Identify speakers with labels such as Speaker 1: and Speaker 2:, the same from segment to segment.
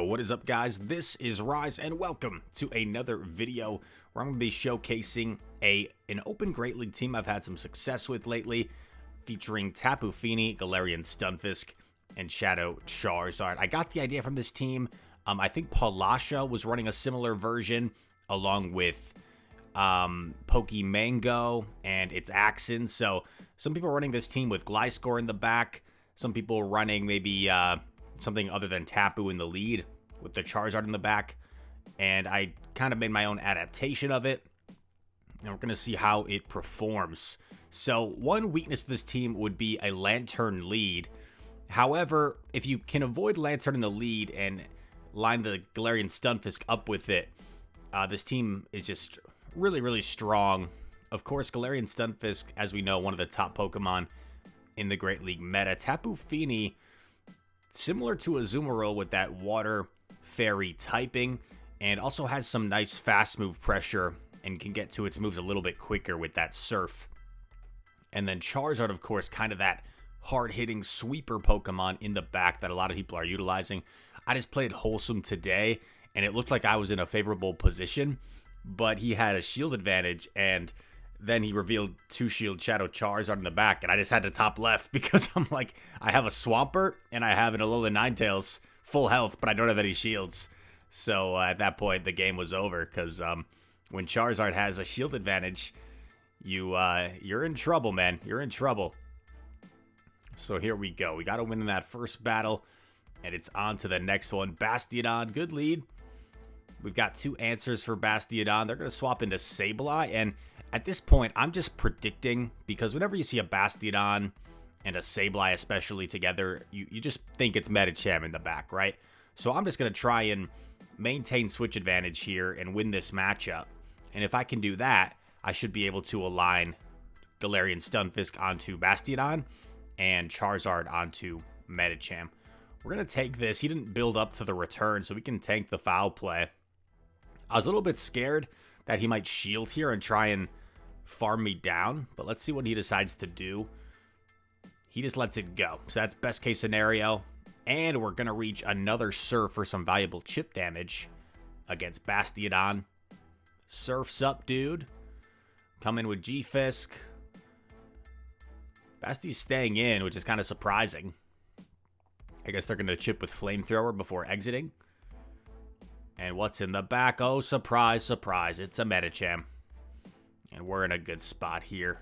Speaker 1: What is up, guys? This is Rise, and welcome to another video where I'm going to be showcasing an open Great League team I've had some success with lately, featuring Tapu, Fini, Galarian Stunfisk, and Shadow Charizard. I got the idea from this team. I think Palasha was running a similar version, along with Pokemango and its Axon. So some people are running this team with Gliscor in the back. Some people are running maybe something other than Tapu in the lead with the Charizard in the back. And I kind of made my own adaptation of it. And we're going to see how it performs. So one weakness to this team would be a Lantern lead. However, if you can avoid Lantern in the lead and line the Galarian Stunfisk up with it, this team is just really, really strong. Of course, Galarian Stunfisk, as we know, one of the top Pokemon in the Great League meta. Tapu Fini, similar to Azumarill with that water fairy typing, and also has some nice fast move pressure and can get to its moves a little bit quicker with that surf. And then Charizard, of course, kind of that hard-hitting sweeper Pokemon in the back that a lot of people are utilizing. I just played Wholesome today, and it looked like I was in a favorable position, but he had a shield advantage, and then he revealed 2-shield Shadow Charizard in the back, and I just had to top left because I'm like, I have a Swampert, and I have an Alola Ninetales full health, but I don't have any shields. So at that point, the game was over, because when Charizard has a shield advantage, you're in trouble, man. You're in trouble. So here we go. We got to win in that first battle, and it's on to the next one. Bastiodon, good lead. We've got two answers for Bastiodon. They're going to swap into Sableye, and at this point, I'm just predicting, because whenever you see a Bastiodon and a Sableye especially together, you just think it's Medicham in the back, right? So I'm just going to try and maintain switch advantage here and win this matchup. And if I can do that, I should be able to align Galarian Stunfisk onto Bastiodon and Charizard onto Medicham. We're going to take this. He didn't build up to the return, so we can tank the foul play. I was a little bit scared that he might shield here and try and farm me down, but let's see what he decides to do. He just lets it go. So that's best case scenario. And we're going to reach another Surf for some valuable chip damage against Bastiodon. Surf's up, dude. Come in with G-Fisk. Basti's staying in, which is kind of surprising. I guess they're going to chip with Flamethrower before exiting. And what's in the back? Oh, surprise, surprise. It's a Medicham. And we're in a good spot here.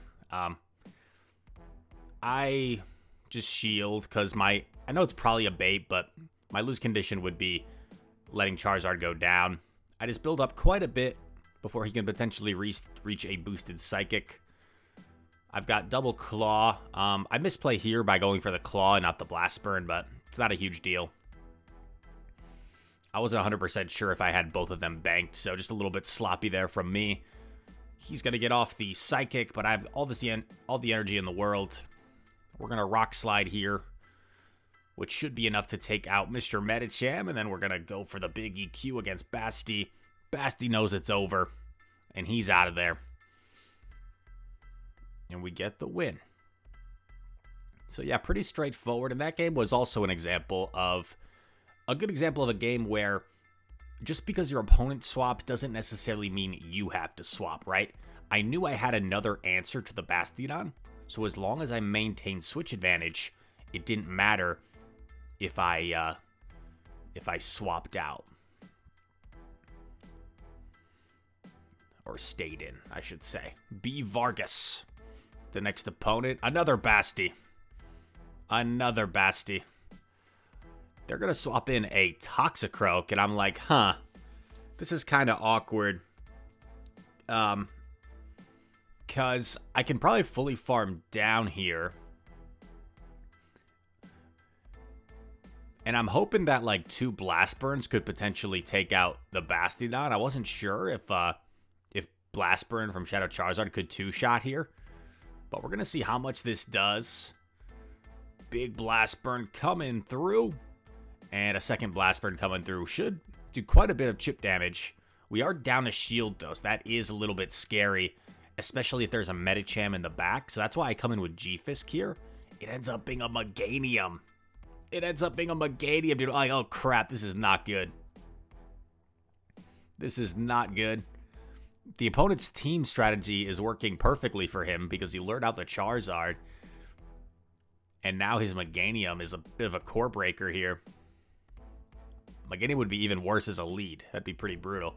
Speaker 1: I just shield because I know it's probably a bait, but my lose condition would be letting Charizard go down. I just build up quite a bit before he can potentially reach a boosted Psychic. I've got double Claw. I misplay here by going for the Claw and not the Blast Burn, but it's not a huge deal. I wasn't 100% sure if I had both of them banked, so just a little bit sloppy there from me. He's going to get off the Psychic, but I have all the energy in the world. We're going to Rock Slide here, which should be enough to take out Mr. Medicham, and then we're going to go for the big EQ against Basti. Basti knows it's over, and he's out of there. And we get the win. So yeah, pretty straightforward, and that game was also an example of a good example of a game where just because your opponent swaps doesn't necessarily mean you have to swap, right? I knew I had another answer to the Bastiodon, so as long as I maintained switch advantage, it didn't matter if I swapped out. Or stayed in, I should say. B. Vargas, the next opponent. Another Basti. Another Basti. They're going to swap in a Toxicroak, and I'm like, huh, this is kind of awkward. Because I can probably fully farm down here. And I'm hoping that, like, 2 Blast Burns could potentially take out the Bastiodon. I wasn't sure if Blast Burn from Shadow Charizard could 2-shot here. But we're going to see how much this does. Big Blast Burn coming through. And a second Blast Burn coming through should do quite a bit of chip damage. We are down a shield, though, so that is a little bit scary, especially if there's a Medicham in the back. So that's why I come in with G-Fisk here. It ends up being a Meganium. It ends up being a Meganium, dude. Like, oh, crap. This is not good. This is not good. The opponent's team strategy is working perfectly for him because he lured out the Charizard. And now his Meganium is a bit of a core breaker here. Meganium would be even worse as a lead. That'd be pretty brutal.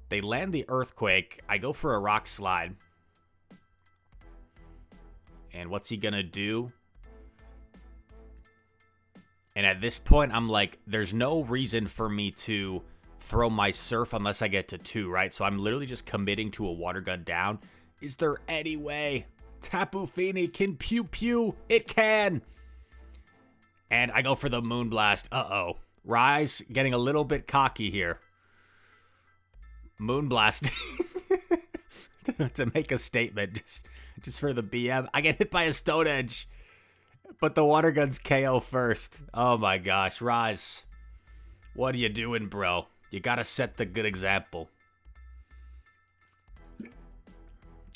Speaker 1: They land the Earthquake. I go for a Rock Slide. And what's he going to do? And at this point, I'm like, there's no reason for me to throw my Surf unless I get to 2, right? So I'm literally just committing to a Water Gun down. Is there any way Tapu Fini can pew pew? It can! And I go for the Moonblast. Uh-oh. Rise getting a little bit cocky here. Moonblast to make a statement just for the BM. I get hit by a Stone Edge, but the Water Gun's KO first. Oh my gosh, Rise. What are you doing, bro? You gotta set the good example.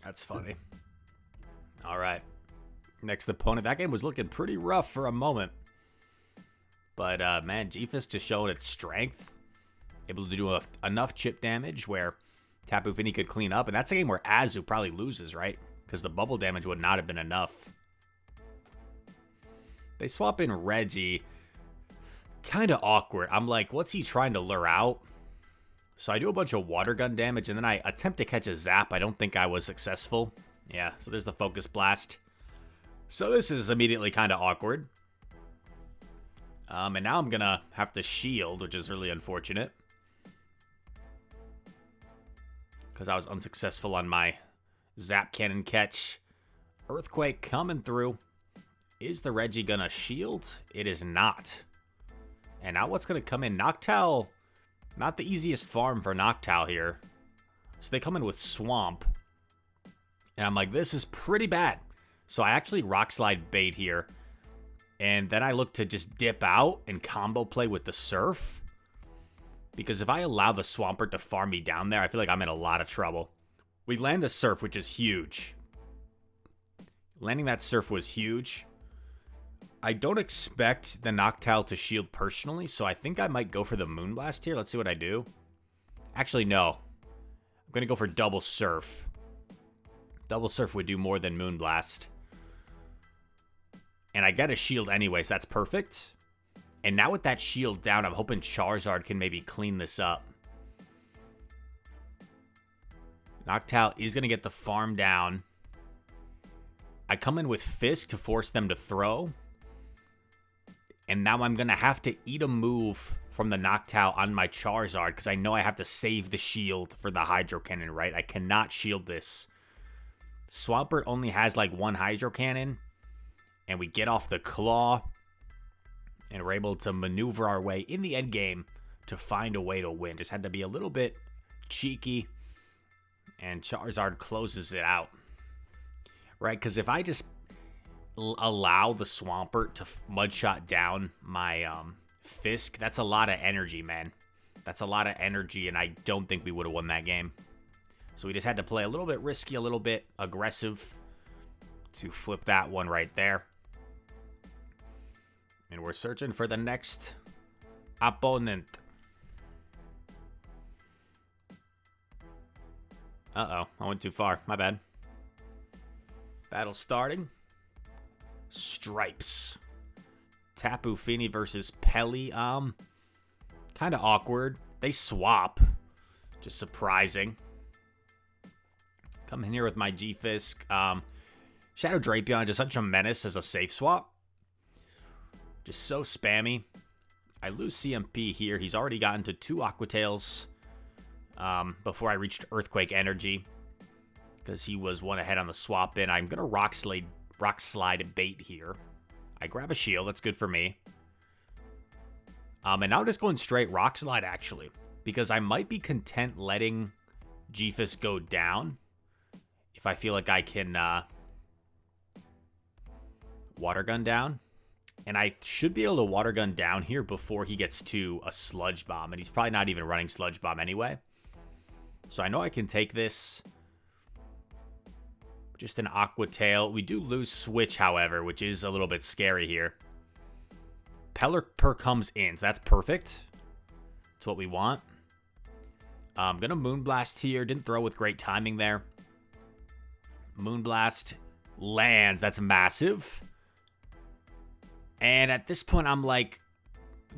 Speaker 1: That's funny. All right. Next opponent. That game was looking pretty rough for a moment. But, man, G-Fist just showing its strength. Able to do enough chip damage where Tapu Fini could clean up. And that's a game where Azu probably loses, right? Because the bubble damage would not have been enough. They swap in Reggie. Kind of awkward. I'm like, what's he trying to lure out? So I do a bunch of Water Gun damage, and then I attempt to catch a Zap. I don't think I was successful. Yeah, so there's the Focus Blast. So this is immediately kind of awkward. And now I'm going to have to shield, which is really unfortunate. Because I was unsuccessful on my Zap Cannon catch. Earthquake coming through. Is the Reggie going to shield? It is not. And now what's going to come in? Noctowl. Not the easiest farm for Noctowl here. So they come in with Swamp. And I'm like, this is pretty bad. So I actually Rock Slide bait here. And then I look to just dip out and combo play with the Surf. Because if I allow the Swampert to farm me down there, I feel like I'm in a lot of trouble. We land the Surf, which is huge. Landing that Surf was huge. I don't expect the Noctowl to shield personally, so I think I might go for the Moonblast here. Let's see what I do. Actually, no. I'm going to go for Double Surf. Double Surf would do more than Moonblast. And I get a shield anyways. That's perfect. And now with that shield down, I'm hoping Charizard can maybe clean this up. Noctowl is going to get the farm down. I come in with Fisk to force them to throw. And now I'm going to have to eat a move from the Noctowl on my Charizard because I know I have to save the shield for the Hydro Cannon, right? I cannot shield this. Swampert only has like one Hydro Cannon. And we get off the Claw. And we're able to maneuver our way in the end game to find a way to win. Just had to be a little bit cheeky. And Charizard closes it out. Right? Because if I just allow the Swampert to Mudshot down my Fisk, that's a lot of energy, man. That's a lot of energy, and I don't think we would have won that game. So we just had to play a little bit risky, a little bit aggressive to flip that one right there. And we're searching for the next opponent. Uh-oh, I went too far. My bad. Battle starting. Stripes. Tapu Fini versus Pelly. Kind of awkward. They swap. Just surprising. Come in here with my G-Fisk. Shadow Drapion, just such a menace as a safe swap. Just so spammy. I lose CMP here. He's already gotten to 2 Aqua Tails before I reached Earthquake Energy. Because he was one ahead on the swap in. I'm going to Rock Slide bait here. I grab a shield. That's good for me. And now I'm just going straight Rock Slide, actually. Because I might be content letting G-Fist go down. If I feel like I can Water Gun down. And I should be able to Water Gun down here before he gets to a Sludge Bomb. And he's probably not even running Sludge Bomb anyway. So I know I can take this. Just an Aqua Tail. We do lose Switch, however, which is a little bit scary here. Pelipper comes in, so that's perfect. That's what we want. I'm going to Moonblast here. Didn't throw with great timing there. Moonblast lands. That's massive. And at this point, I'm like,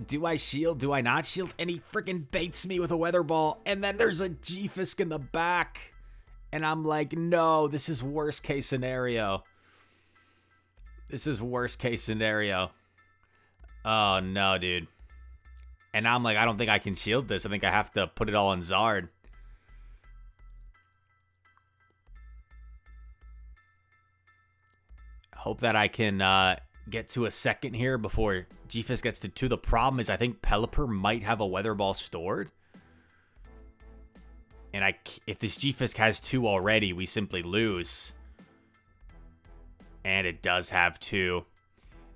Speaker 1: do I shield? Do I not shield? And he freaking baits me with a Weather Ball. And then there's a G-Fisk in the back. And I'm like, no, this is worst case scenario. This is worst case scenario. Oh, no, dude. And now I'm like, I don't think I can shield this. I think I have to put it all on Zard. Hope that I can get to a second here before G-Fisk gets to 2. The problem is I think Pelipper might have a Weather Ball stored. And if this G-Fisk has 2 already, we simply lose. And it does have 2.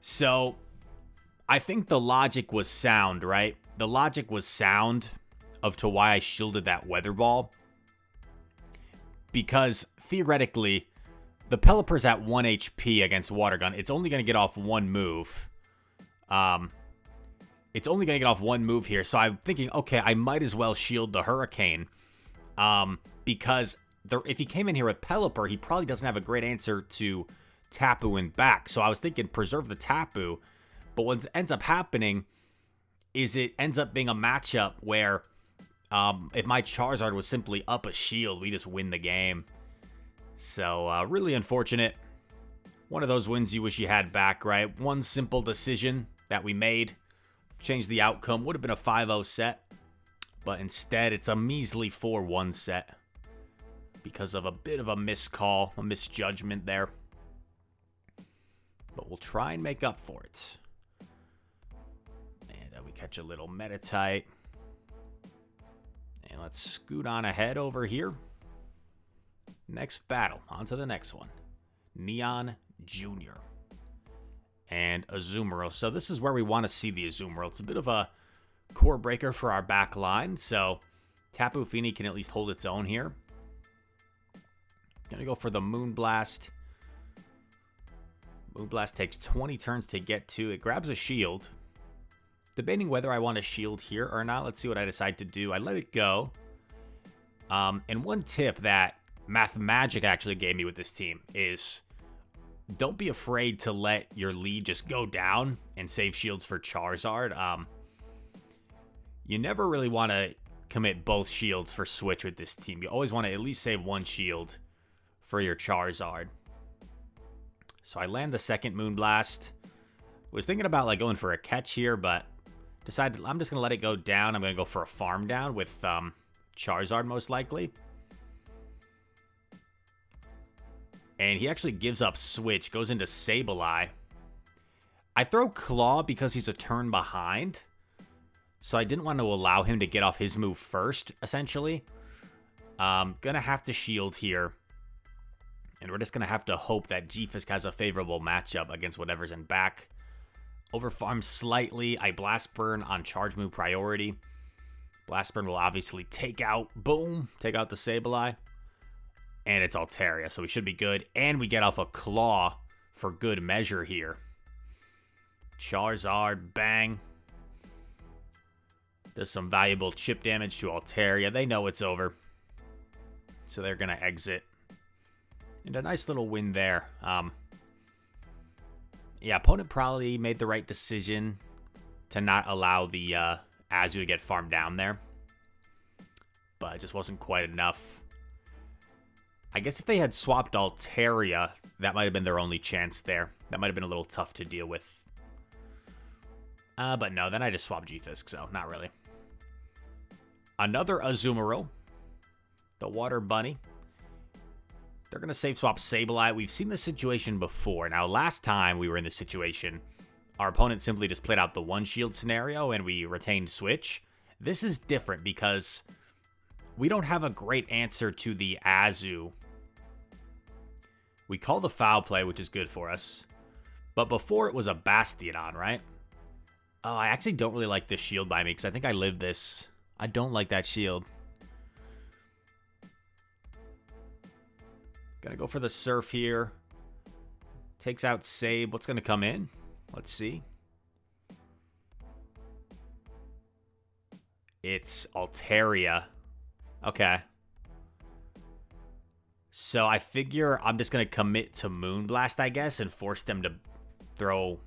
Speaker 1: So I think the logic was sound, right? The logic was sound to why I shielded that Weather Ball. Because theoretically, the Pelipper's at 1 HP against Water Gun. It's only going to get off 1 move. It's only going to get off 1 move here. So I'm thinking, okay, I might as well shield the Hurricane. Because if he came in here with Pelipper, he probably doesn't have a great answer to Tapu and back. So I was thinking preserve the Tapu. But what ends up happening is it ends up being a matchup where if my Charizard was simply up a shield, we just win the game. So really unfortunate. One of those wins you wish you had back, right? One simple decision that we made. Changed the outcome. Would have been a 5-0 set. But instead, it's a measly 4-1 set. Because of a bit of a miscall, a misjudgment there. But we'll try and make up for it. And we catch a little Metatite. And let's scoot on ahead over here. Next battle. On to the next one. Neon Jr. And Azumarill. So this is where we want to see the Azumarill. It's a bit of a core breaker for our back line. So Tapu Fini can at least hold its own here. Gonna go for the Moonblast. Moonblast takes 20 turns to get to. It grabs a shield. Debating whether I want to shield here or not. Let's see what I decide to do. I let it go. And one tip that Mathmagic actually gave me with this team is don't be afraid to let your lead just go down and save shields for Charizard. You never really want to commit both shields for switch with this team. You always want to at least save 1 shield for your Charizard. So I land the second Moonblast. Was thinking about like going for a catch here, but decided I'm just going to let it go down. I'm going to go for a farm down with Charizard most likely. And he actually gives up switch, goes into Sableye. I throw Claw because he's a turn behind. So I didn't want to allow him to get off his move first, essentially. Gonna have to shield here. And we're just gonna have to hope that G-Fisk has a favorable matchup against whatever's in back. Overfarm slightly. I Blast Burn on charge move priority. Blast Burn will obviously take out, boom, take out the Sableye. And it's Altaria, so we should be good. And we get off a Claw for good measure here. Charizard, bang. Does some valuable chip damage to Altaria. They know it's over. So they're going to exit. And a nice little win there. Yeah, opponent probably made the right decision to not allow the Azu to get farmed down there. But it just wasn't quite enough. I guess if they had swapped Altaria, that might have been their only chance there. That might have been a little tough to deal with. But no, then I just swapped G-Fisk, so not really. Another Azumarill. The Water Bunny. They're going to save swap Sableye. We've seen this situation before. Now, last time we were in this situation, our opponent simply just played out the one shield scenario and we retained switch. This is different because we don't have a great answer to the Azu. We call the foul play, which is good for us. But before it was a Bastiodon, right? Oh, I actually don't really like this shield by me because I think I live this. I don't like that shield. Gonna go for the Surf here. Takes out Sabe. What's gonna come in? Let's see. It's Altaria. Okay. So I figure I'm just going to commit to Moonblast, I guess, and force them to throw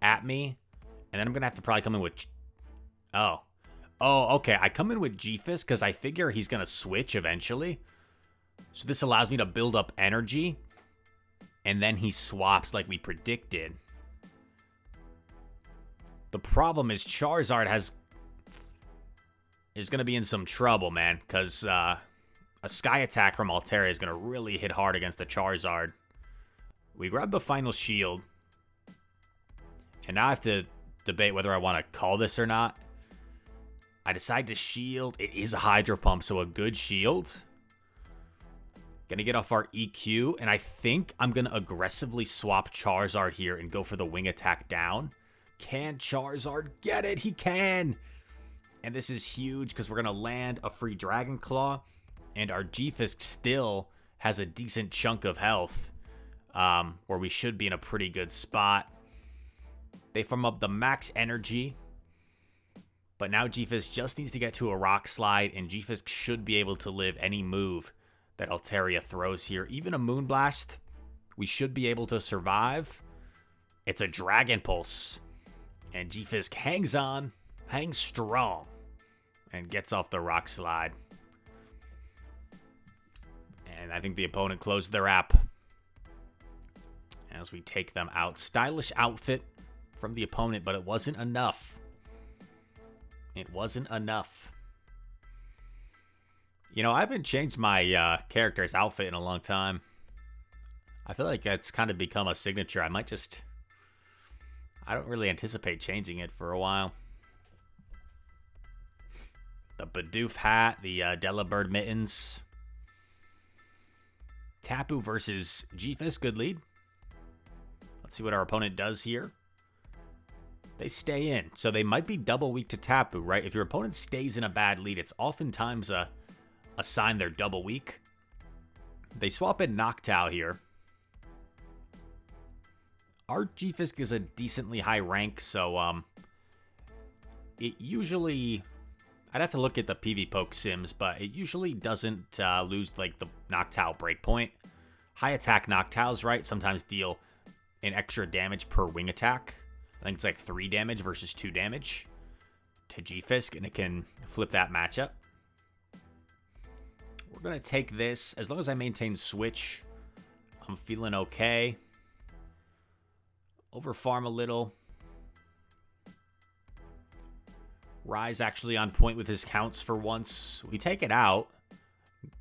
Speaker 1: at me. And then I'm going to have to probably come in with... Oh. Oh, okay. I come in with G-Fist because I figure he's going to switch eventually. So this allows me to build up energy. And then he swaps like we predicted. The problem is Charizard is going to be in some trouble, man. Because a Sky Attack from Altaria is going to really hit hard against the Charizard. We grab the final shield. And now I have to debate whether I want to call this or not. I decide to shield. It is a Hydro Pump, so a good shield. Gonna get off our EQ, and I think I'm gonna aggressively swap Charizard here and go for the wing attack down. Can Charizard get it? He can! And this is huge because we're gonna land a free Dragon Claw, and our G-Fisk still has a decent chunk of health, where we should be in a pretty good spot. They farm up the max energy, but now G-Fisk just needs to get to a Rock Slide, and G-Fisk should be able to live any move that Altaria throws here. Even a Moonblast, we should be able to survive. It's a Dragon Pulse. And G-Fisk hangs on, hangs strong, and gets off the Rock Slide. And I think the opponent closed their app as we take them out. Stylish outfit from the opponent, but it wasn't enough. It wasn't enough. You know, I haven't changed my character's outfit in a long time. I feel like it's kind of become a signature. I don't really anticipate changing it for a while. The Bidoof hat, the Delibird mittens. Tapu versus G-Fisk, good lead. Let's see what our opponent does here. They stay in, so they might be double weak to Tapu, right? If your opponent stays in a bad lead, it's oftentimes a sign they're double weak. They swap in Noctowl here. Our G-Fisk is a decently high rank, so it usually... I'd have to look at the PvPoke sims, but it usually doesn't lose like the Noctowl breakpoint. High attack Noctowls, right, sometimes deal an extra damage per wing attack. I think it's like 3 damage versus 2 damage to G-Fisk, and it can flip that matchup. We're going to take this. As long as I maintain switch, I'm feeling okay. Overfarm a little. Rise actually on point with his counts for once. We take it out.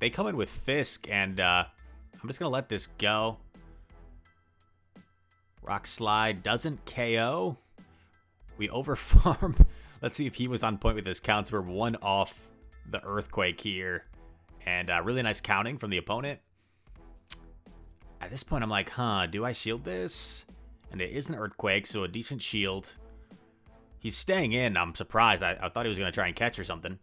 Speaker 1: They come in with Fisk, and I'm just going to let this go. Rock Slide doesn't KO. We overfarm. Let's see if he was on point with his counts. We're 1 off the Earthquake here. And really nice counting from the opponent. At this point, I'm like, do I shield this? And it is an Earthquake, so a decent shield. He's staying in. I'm surprised. I thought he was going to try and catch or something.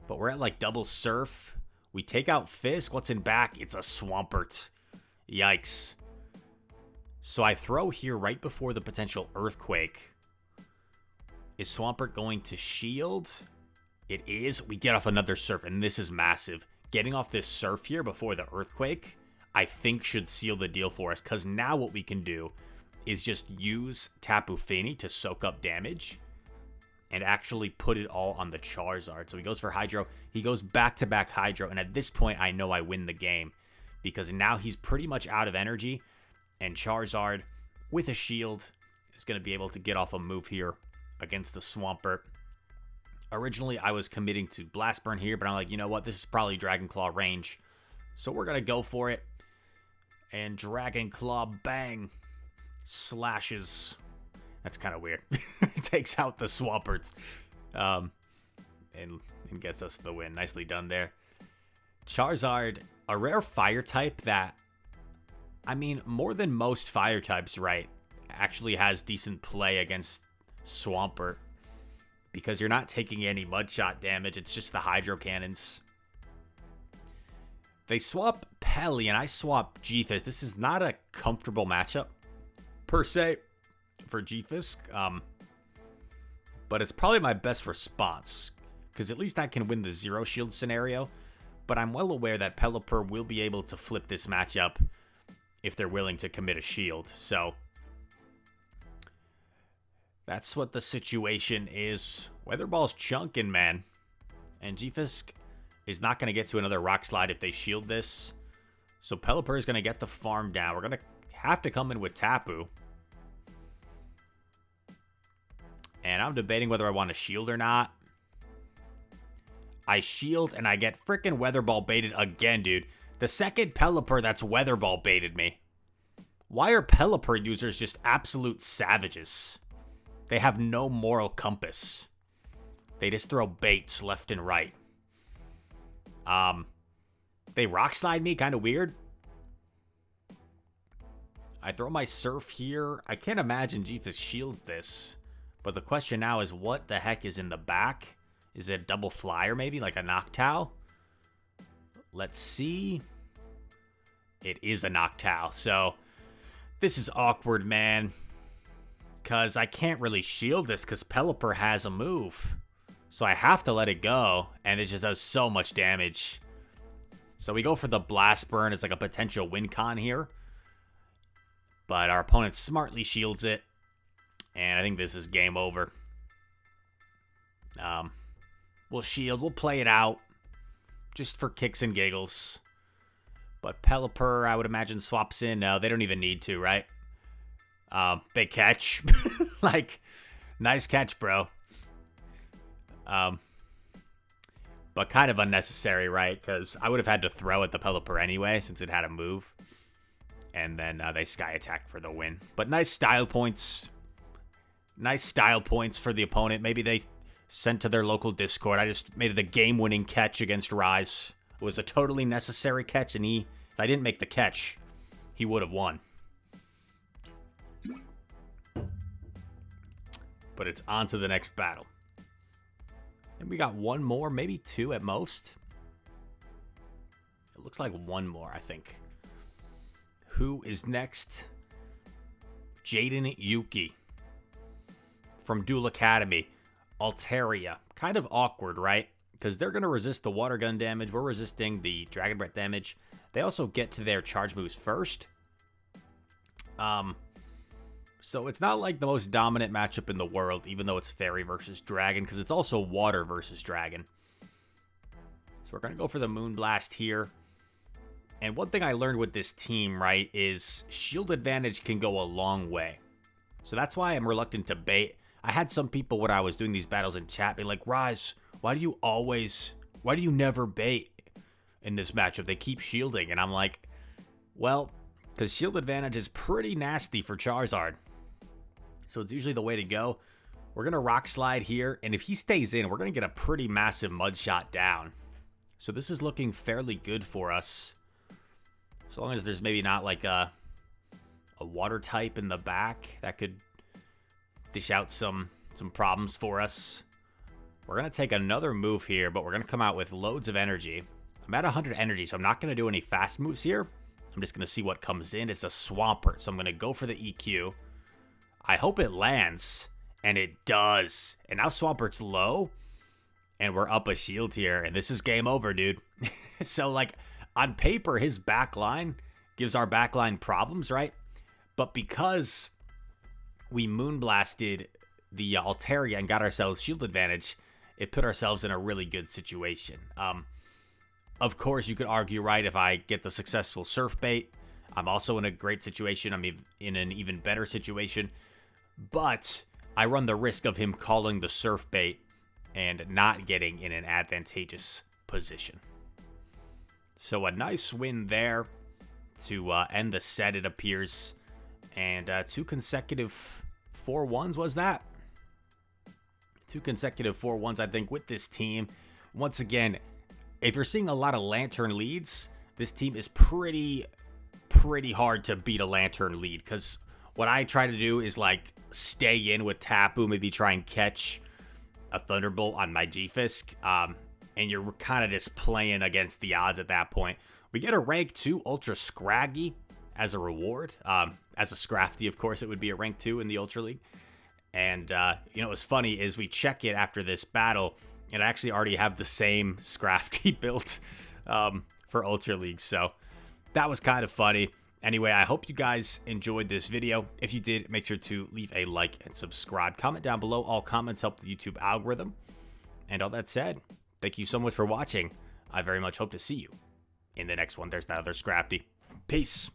Speaker 1: But we're at like double Surf. We take out Fisk. What's in back? It's a Swampert. Yikes. So I throw here right before the potential Earthquake. Is Swampert going to shield? It is. We get off another Surf, and this is massive. Getting off this Surf here before the Earthquake, I think should seal the deal for us, because now what we can do is just use Tapu Fini to soak up damage and actually put it all on the Charizard. So he goes for Hydro. He goes back-to-back Hydro, and at this point, I know I win the game, because now he's pretty much out of energy, and Charizard, with a shield, is going to be able to get off a move here against the Swampert. Originally, I was committing to Blast Burn here, but I'm like, you know what? This is probably Dragon Claw range. So we're going to go for it. And Dragon Claw, bang, slashes. That's kind of weird. Takes out the Swampert. And gets us the win. Nicely done there. Charizard, a rare fire type that, I mean, more than most fire types, right, actually has decent play against Swampert. Because you're not taking any mud shot damage. It's just the Hydro Cannons. They swap Pelly, and I swap G-Fisk. This is not a comfortable matchup, per se, for G-Fisk. But it's probably my best response. because at least I can win the zero shield scenario. But I'm well aware that Pelipper will be able to flip this matchup if they're willing to commit a shield. So that's what the situation is. Weather Ball's chunking, man. And G-Fisk is not going to get to another Rock Slide if they shield this. So Pelipper is going to get the farm down. We're going to have to come in with Tapu. And I'm debating whether I want to shield or not. I shield and I get freaking Weather Ball baited again, dude. The second Pelipper that's Weather Ball baited me. Why are Pelipper users just absolute savages? They have no moral compass. They just throw baits left and right. They Rock Slide me, kind of weird. I throw my Surf here. I can't imagine G-Fisk shields this. But the question now is, what the heck is in the back? Is it a double flyer maybe, like a Noctowl? Let's see. It is a Noctowl. So this is awkward, man. Because I can't really shield this because Pelipper has a move. So I have to let it go. And it just does so much damage. So we go for the Blast Burn. It's like a potential win con here. But our opponent smartly shields it. And I think this is game over. We'll shield. We'll play it out. Just for kicks and giggles. But Pelipper, I would imagine, swaps in. No, they don't even need to, right? They catch. Like, nice catch, bro. But kind of unnecessary, right? Because I would have had to throw at the Pelipper anyway, since it had a move. And then they Sky Attack for the win. But nice style points. Nice style points for the opponent. Maybe they sent to their local Discord. I just made the game-winning catch against Rise. It was a totally necessary catch, and if I didn't make the catch, he would have won. But it's on to the next battle. And we got one more, maybe two at most. It looks like one more, I think. Who is next? Jaden Yuki from Duel Academy. Altaria. Kind of awkward, right? Because they're going to resist the water gun damage. We're resisting the Dragon Breath damage. They also get to their charge moves first. So it's not like the most dominant matchup in the world, even though it's Fairy versus Dragon, because it's also Water versus Dragon. So we're going to go for the Moonblast here. And one thing I learned with this team, right, is shield advantage can go a long way. So that's why I'm reluctant to bait. I had some people when I was doing these battles in chat be like, Rise, why do you never bait in this matchup? They keep shielding. And I'm like, well, because shield advantage is pretty nasty for Charizard. So it's usually the way to go. We're going to Rock Slide here. And if he stays in, we're going to get a pretty massive Mud Shot down. So this is looking fairly good for us. So long as there's maybe not like a water type in the back that could dish out some problems for us. We're going to take another move here, but we're going to come out with loads of energy. I'm at 100 energy, so I'm not going to do any fast moves here. I'm just going to see what comes in. It's a Swampert, so I'm going to go for the EQ. I hope it lands, and it does. And now Swampert's low, and we're up a shield here, and this is game over, dude. So, like, on paper, his backline gives our backline problems, right? But because we Moonblasted the Altaria and got ourselves shield advantage, it put ourselves in a really good situation. Of course, you could argue, right, if I get the successful Surf Bait, I'm also in a great situation. I'm in an even better situation. But I run the risk of him calling the Surf Bait and not getting in an advantageous position. So a nice win there to end the set, it appears. And 2 consecutive 4-1s was that? 2 consecutive 4-1s, I think, with this team. Once again, if you're seeing a lot of Lantern leads, this team is pretty hard to beat a Lantern lead. Because what I try to do is, like, stay in with Tapu, maybe try and catch a Thunderbolt on my G-Fisk. And you're kind of just playing against the odds at that point. We get a rank 2 Ultra Scraggy as a reward. As a Scrafty, of course, it would be a rank 2 in the Ultra League. And, you know, what's funny is we check it after this battle, And I actually already have the same Scrafty built for Ultra League. So that was kind of funny. Anyway, I hope you guys enjoyed this video. If you did, make sure to leave a like and subscribe. Comment down below. All comments help the YouTube algorithm. And all that said, thank you so much for watching. I very much hope to see you in the next one. There's that other Scrafty. Peace.